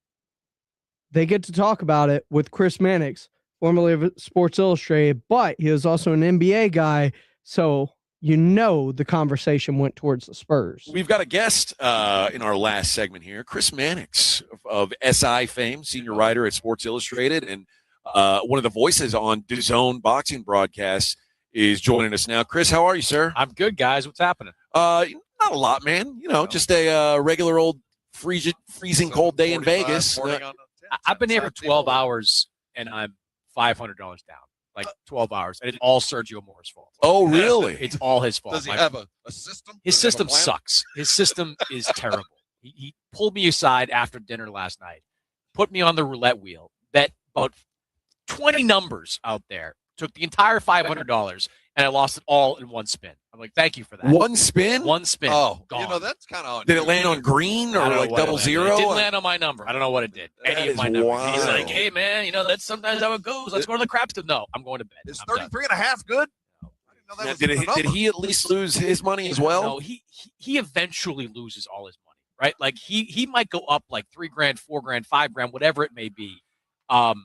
They get to talk about it with Chris Mannix, formerly of Sports Illustrated, but he is also an NBA guy, so you know the conversation went towards the Spurs. We've got a guest in our last segment here, Chris Mannix of SI fame, senior writer at Sports Illustrated, and one of the voices on DAZN boxing broadcasts is joining us now. Chris, how are you, sir? I'm good, guys. What's happening? Not a lot, man. You know, just a regular old freezing cold day in Vegas. I've been here for 12 hours, and I'm $500 down. Like 12 hours, and it's all Sergio Moore's fault. Oh, really? It's all his fault. Does he have a system? His system sucks. His system is terrible. He pulled me aside after dinner last night, put me on the roulette wheel, bet about 20 numbers out there, took the entire $500, and I lost it all in one spin. I'm like, thank you for that. One spin? One spin. Oh, gone. You know, that's kind of. Did it land on green or like double zero? It didn't land on my number. I don't know what it did. Any of my numbers. wild. He's like, hey, man, you know, that's sometimes how it goes. Let's go to the crap stuff. No, I'm going to bed. Is 33 and a half good? Now, did he at least lose his money as well? No, he eventually loses all his money, right? Like he might go up like $3,000, $4,000, $5,000, whatever it may be. And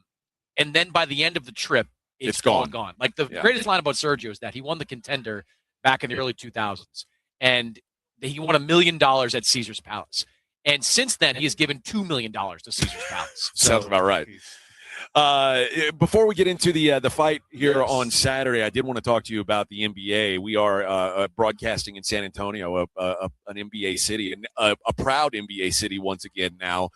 then by the end of the trip, it's all gone. Like the greatest line about Sergio is that he won the Contender back in the early 2000s, and he won $1 million at Caesar's Palace. And since then, he has given $2 million to Caesar's Palace. Sounds about right. Before we get into the fight here on Saturday, I did want to talk to you about the NBA. We are broadcasting in San Antonio, an NBA city, and a proud NBA city once again now.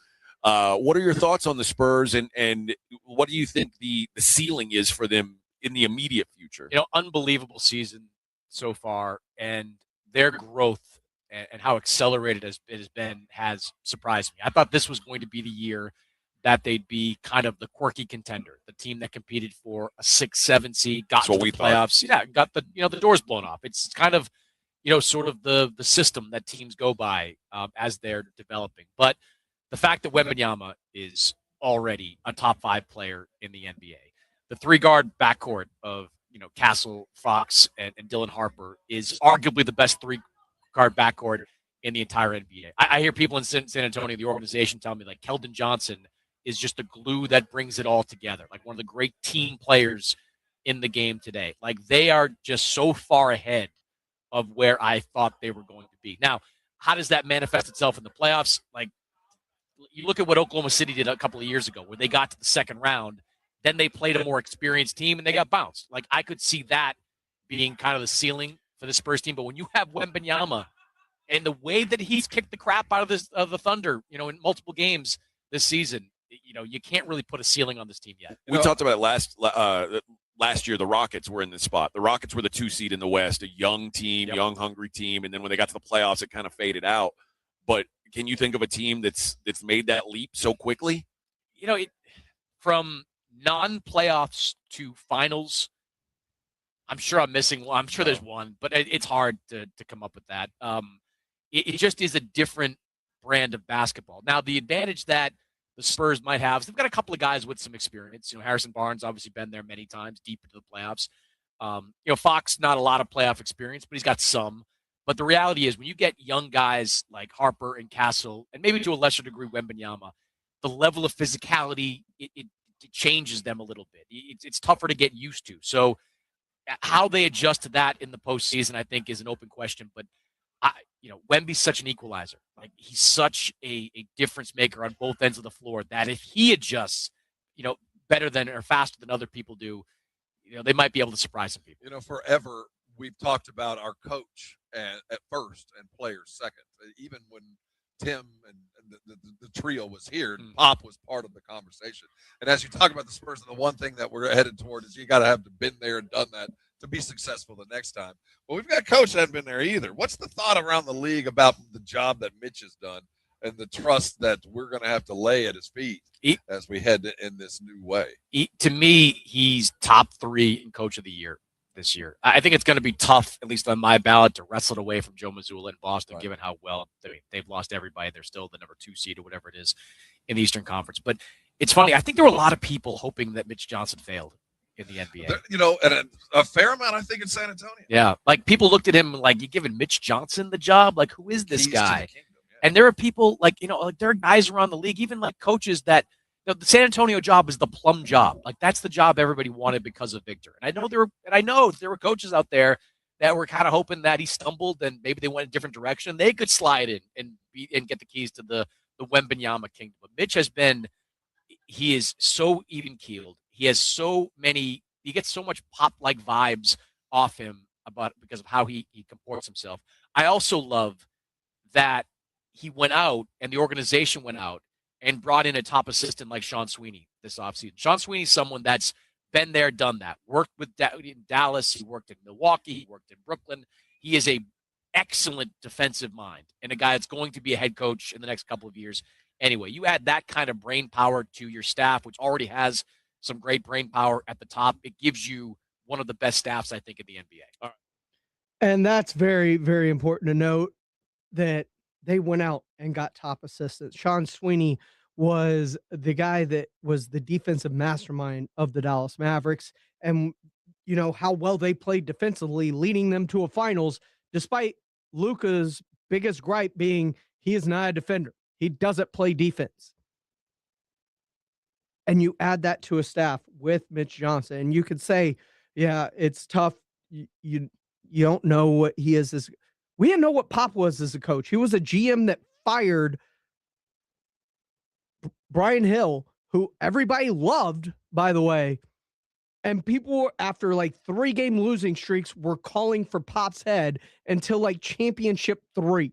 What are your thoughts on the Spurs, and what do you think the ceiling is for them in the immediate future? You know, unbelievable season so far, and their growth and how accelerated it has been has surprised me. I thought this was going to be the year that they'd be kind of the quirky contender, the team that competed for a 6-7 seed, got to the playoffs. Yeah, got the doors blown off. It's kind of, sort of the system that teams go by as they're developing. But the fact that Wembanyama is already a top 5 player in the NBA. The 3-guard backcourt of Castle, Fox, and Dylan Harper is arguably the best 3-guard backcourt in the entire NBA. I hear people in San Antonio, the organization, tell me like Keldon Johnson is just the glue that brings it all together. Like one of the great team players in the game today. Like they are just so far ahead of where I thought they were going to be. Now, how does that manifest itself in the playoffs? Like you look at what Oklahoma City did a couple of years ago, where they got to the second round, then they played a more experienced team and they got bounced. Like I could see that being kind of the ceiling for the Spurs team. But when you have Wembanyama and the way that he's kicked the crap out of the Thunder, in multiple games this season, you can't really put a ceiling on this team yet. We talked about it last year. The Rockets were in this spot. The Rockets were the 2 seed in the West, a young team, young, hungry team. And then when they got to the playoffs, it kind of faded out. But can you think of a team that's made that leap so quickly? From non-playoffs to finals, I'm sure I'm missing one. I'm sure there's one, but it's hard to come up with that. It just is a different brand of basketball. Now, the advantage that the Spurs might have is they've got a couple of guys with some experience. Harrison Barnes obviously been there many times, deep into the playoffs. Fox, not a lot of playoff experience, but he's got some. But the reality is when you get young guys like Harper and Castle, and maybe to a lesser degree Wembanyama, the level of physicality, it changes them a little bit. It's tougher to get used to. So how they adjust to that in the postseason, I think, is an open question. But Wemby's such an equalizer. Like he's such a difference maker on both ends of the floor that if he adjusts, better than or faster than other people do, they might be able to surprise some people. Forever we've talked about our coach at first and players second. Even when Tim and the trio was here, Pop was part of the conversation. And as you talk about the Spurs, the one thing that we're headed toward is you got to have been there and done that to be successful the next time. Well, we've got a coach that hasn't been there either. What's the thought around the league about the job that Mitch has done and the trust that we're going to have to lay at his feet as we head in this new way? To me, he's top 3 in Coach of the Year this year. I think it's going to be tough, at least on my ballot, to wrestle it away from Joe Mazzulla in Boston, given how well they've lost everybody. They're still the number 2 seed or whatever it is in the Eastern Conference. But it's funny. I think there were a lot of people hoping that Mitch Johnson failed in the NBA. And a fair amount, I think, in San Antonio. Yeah. Like people looked at him like, you giving Mitch Johnson the job? Like, who is this guy? And there are people like, there are guys around the league, even like coaches that, the San Antonio job is the plum job. Like that's the job everybody wanted because of Victor. And I know there were coaches out there that were kind of hoping that he stumbled and maybe they went a different direction. They could slide in and get the keys to the Wembanyama kingdom. But Mitch he is so even keeled. He gets so much pop-like vibes off him because of how he comports himself. I also love that he went out and the organization went out and brought in a top assistant like Sean Sweeney this offseason. Sean Sweeney's someone that's been there, done that. Worked with Dallas. He worked in Milwaukee. He worked in Brooklyn. He is a excellent defensive mind and a guy that's going to be a head coach in the next couple of years. Anyway, you add that kind of brain power to your staff, which already has some great brain power at the top. It gives you one of the best staffs, I think, in the NBA. All right. And that's very, very important to note that they went out and got top assistants. Sean Sweeney was the guy that was the defensive mastermind of the Dallas Mavericks. And, how well they played defensively, leading them to a finals, despite Luka's biggest gripe being he is not a defender. He doesn't play defense. And you add that to a staff with Mitch Johnson, and you could say, yeah, it's tough. You don't know what he is. We didn't know what Pop was as a coach. He was a GM that fired Brian Hill, who everybody loved, by the way. And people, after like 3-game losing streaks, were calling for Pop's head until like championship 3.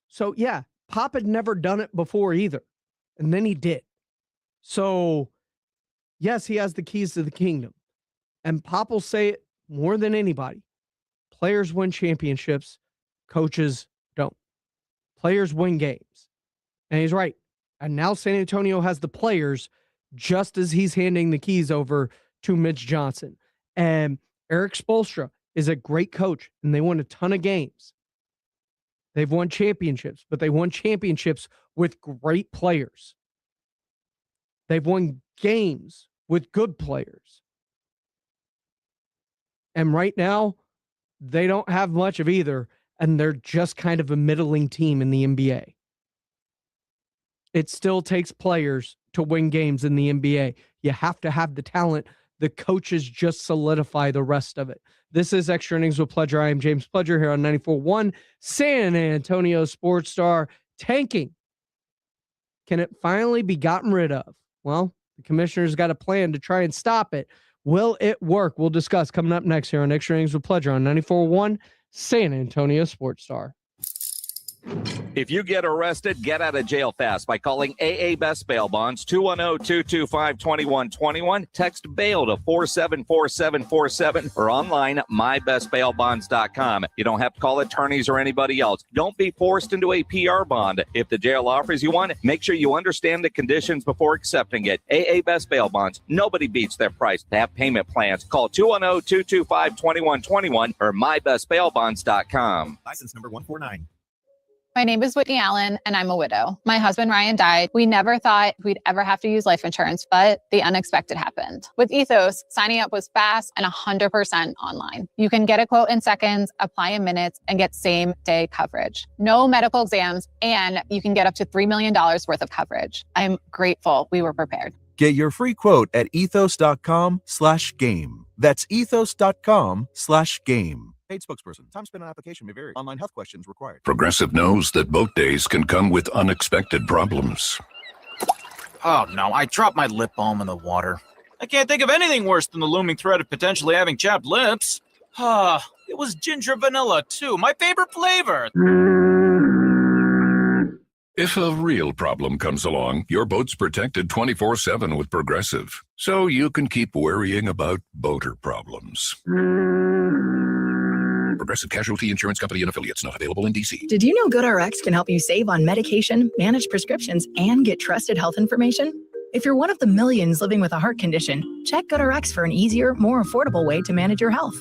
So, yeah, Pop had never done it before either. And then he did. So, yes, he has the keys to the kingdom. And Pop will say it more than anybody. Players win championships. Coaches don't. Players win games. And he's right. And now San Antonio has the players just as he's handing the keys over to Mitch Johnson. And Eric Spoelstra is a great coach, and they won a ton of games. They've won championships, but they won championships with great players. They've won games with good players. And right now, they don't have much of either, and they're just kind of a middling team in the NBA. It still takes players to win games in the NBA. You have to have the talent. The coaches just solidify the rest of it. This is Extra Innings with Pledger. I am James Pledger here on 94.1 San Antonio Sports Star. Tanking. Can it finally be gotten rid of? Well, the commissioner's got a plan to try and stop it. Will it work? We'll discuss coming up next here on Extra Innings with Pledger on 94.1 San Antonio Sports Star. If you get arrested, get out of jail fast by calling AA Best Bail Bonds, 210-225-2121. Text bail to 474747 or online, mybestbailbonds.com. You don't have to call attorneys or anybody else. Don't be forced into a PR bond. If the jail offers you one, make sure you understand the conditions before accepting it. AA Best Bail Bonds. Nobody beats their price. They have payment plans. Call 210-225-2121 or mybestbailbonds.com. License number 149. My name is Whitney Allen, and I'm a widow. My husband, Ryan, died. We never thought we'd ever have to use life insurance, but the unexpected happened. With Ethos, signing up was fast and 100% online. You can get a quote in seconds, apply in minutes, and get same-day coverage. No medical exams, and you can get up to $3 million worth of coverage. I'm grateful we were prepared. Get your free quote at ethos.com/game. That's ethos.com/game. Paid spokesperson. Time spent on application may vary. Online health questions required. Progressive knows that boat days can come with unexpected problems. Oh no, I dropped my lip balm in the water. I can't think of anything worse than the looming threat of potentially having chapped lips. It was ginger vanilla too, my favorite flavor. If a real problem comes along, your boat's protected 24/7 with Progressive, so you can keep worrying about boater problems. Progressive Casualty Insurance Company and Affiliates, not available in D.C. Did you know GoodRx can help you save on medication, manage prescriptions, and get trusted health information? If you're one of the millions living with a heart condition, check GoodRx for an easier, more affordable way to manage your health.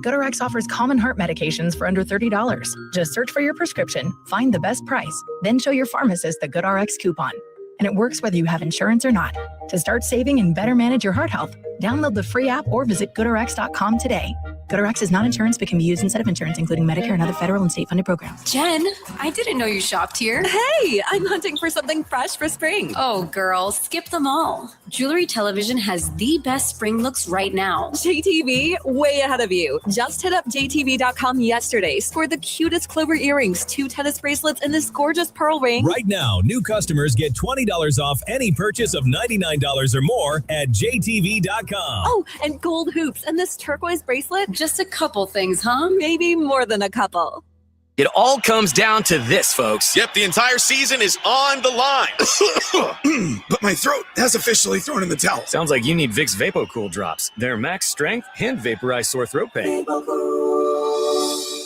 GoodRx offers common heart medications for under $30. Just search for your prescription, find the best price, then show your pharmacist the GoodRx coupon. And it works whether you have insurance or not. To start saving and better manage your heart health, download the free app or visit GoodRx.com today. GoodRx is not insurance but can be used instead of insurance, including Medicare and other federal and state-funded programs. Jen, I didn't know you shopped here. Hey, I'm hunting for something fresh for spring. Oh, girl, skip them all. Jewelry Television has the best spring looks right now. JTV, way ahead of you. Just hit up JTV.com yesterday. Scored the cutest clover earrings, 2 tennis bracelets, and this gorgeous pearl ring. Right now, new customers get $20 off any purchase of $99 or more at JTV.com. Oh, and gold hoops and this turquoise bracelet. Just a couple things, huh? Maybe more than a couple. It all comes down to this, folks. Yep, the entire season is on the line. But my throat has officially thrown in the towel. Sounds like you need Vicks VapoCool drops. They're max strength and vaporize sore throat pain.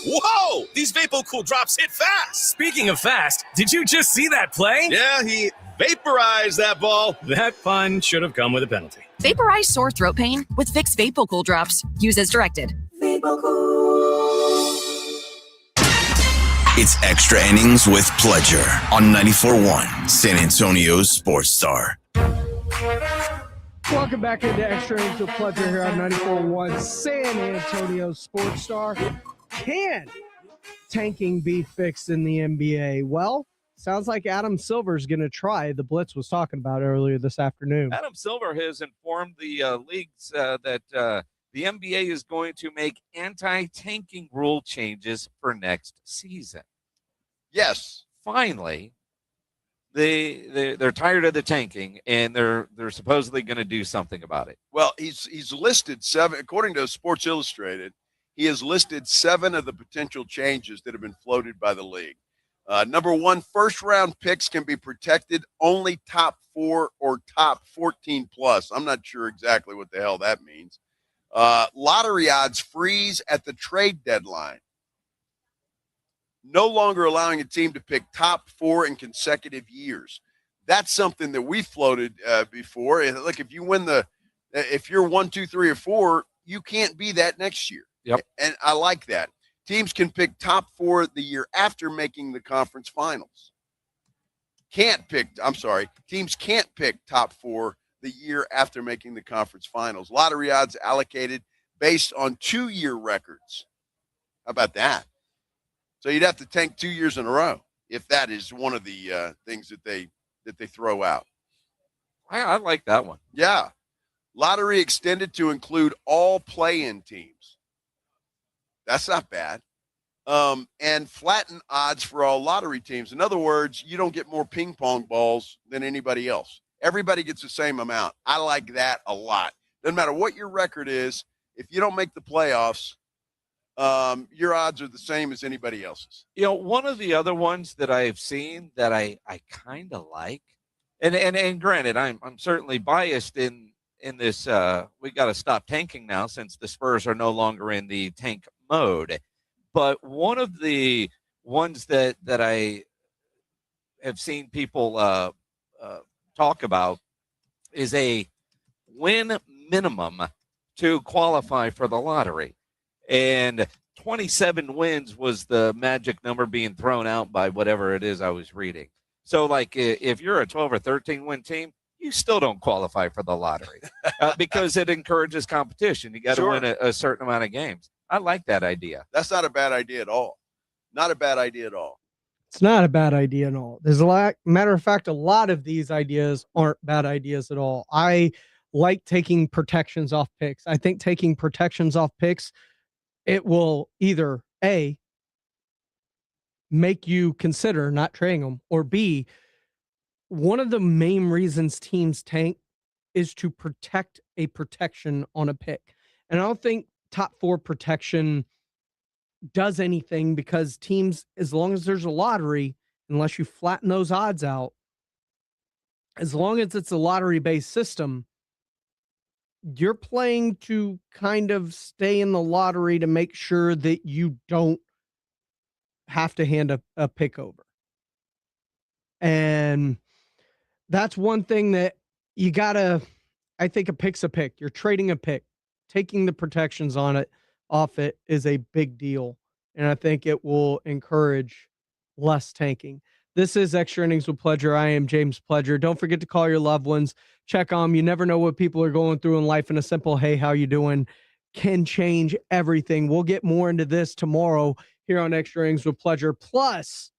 Whoa! These VapoCool drops hit fast. Speaking of fast, did you just see that play? Yeah, he vaporized that ball. That pun should have come with a penalty. Vaporize sore throat pain with Vicks VapoCool drops. Use as directed. It's Extra Innings with Pledger on 94.1 San Antonio Sports Star. Welcome back into Extra Innings with Pledger here on 94.1 San Antonio Sports Star. Can tanking be fixed in the NBA? Well, sounds like Adam Silver's going to try. The Blitz was talking about earlier this afternoon. Adam Silver has informed the leagues that the NBA is going to make anti-tanking rule changes for next season. Yes. Finally, they're tired of the tanking, and they're supposedly going to do something about it. Well, he's listed 7, according to Sports Illustrated, he has listed 7 of the potential changes that have been floated by the league. Number 1, first-round picks can be protected only top 4 or top 14 plus. I'm not sure exactly what the hell that means. Lottery odds freeze at the trade deadline. No longer allowing a team to pick top 4 in consecutive years. That's something that we floated before. Look, if you win if you're 1, 2, 3, or 4, you can't be that next year. Yep. And I like that. Teams can pick top 4 the year after making the conference finals. Teams can't pick top 4 the year after making the conference finals. Lottery odds allocated based on 2-year records. How about that? So you'd have to tank 2 years in a row if that is one of the things that they throw out. I like that one. Yeah. Lottery extended to include all play-in teams. That's not bad. And flatten odds for all lottery teams. In other words, you don't get more ping pong balls than anybody else. Everybody gets the same amount. I like that a lot. Doesn't matter what your record is. If you don't make the playoffs, your odds are the same as anybody else's. You know, one of the other ones that I've seen that I kind of like, and granted, I'm certainly biased in this. We got to stop tanking now since the Spurs are no longer in the tank mode. But one of the ones that I have seen people talk about is a win minimum to qualify for the lottery. And 27 wins was the magic number being thrown out by whatever it is I was reading. So, like, if you're a 12 or 13 win team, you still don't qualify for the lottery because it encourages competition. You got to win a certain amount of games. I like that idea. That's not a bad idea at all. Not a bad idea at all. It's not a bad idea at all. There's a lot, matter of fact, a lot of these ideas aren't bad ideas at all. I like taking protections off picks. I think taking protections off picks, it will either A, make you consider not trading them, or B, one of the main reasons teams tank is to protect a protection on a pick. And I don't think top 4 protection does anything because teams, as long as there's a lottery, unless you flatten those odds out, as long as it's a lottery-based system, you're playing to kind of stay in the lottery to make sure that you don't have to hand a pick over. And that's one thing that you gotta, I think a pick's a pick. You're trading a pick. Taking the protections on it off it is a big deal. And I think it will encourage less tanking. This is Extra Innings with Pledger. I am James Pledger. Don't forget to call your loved ones. Check on them. You never know what people are going through in life, and a simple, hey, how you doing, can change everything. We'll get more into this tomorrow here on Extra Innings with Pledger. Plus,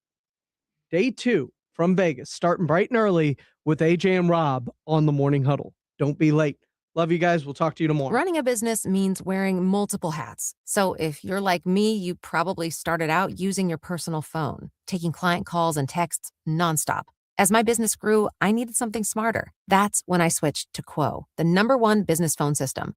day 2 from Vegas, starting bright and early with AJ and Rob on the Morning Huddle. Don't be late. Love you guys. We'll talk to you tomorrow. Running a business means wearing multiple hats. So if you're like me, you probably started out using your personal phone, taking client calls and texts nonstop. As my business grew, I needed something smarter. That's when I switched to Quo, the #1 business phone system.